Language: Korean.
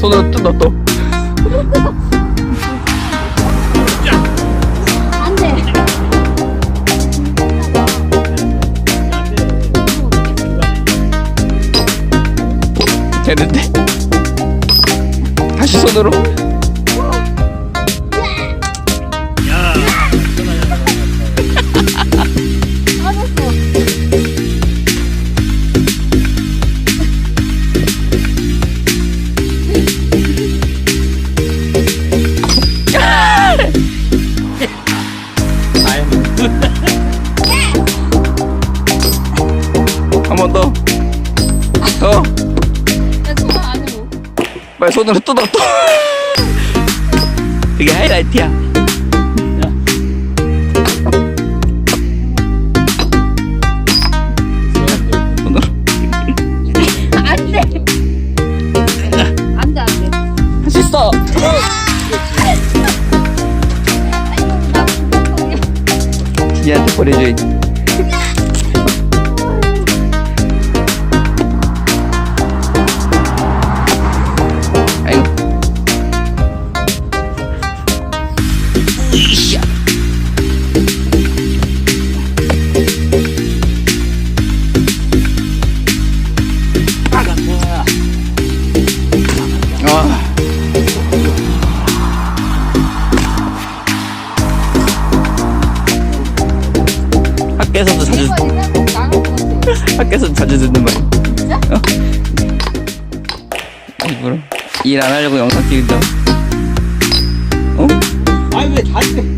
손으로 뜯어 또. 안 돼. 되는데? 다시 손으로. 알았어. 한 번 더. 더. 나 손 안으로. 빨리 손으로 뜯어 또. 이게 하이라이트야. 손으로. 안 돼. 안 돼, 안 돼. 할 수 있어. 얘한테 보내줘야지. 아이고. 이샤. 아. 학교에서도 자주 학교에서도 자주 듣는 말. 진짜? 일부러 일 안 하려고 영상 찍는다. 어? 아니 왜 다리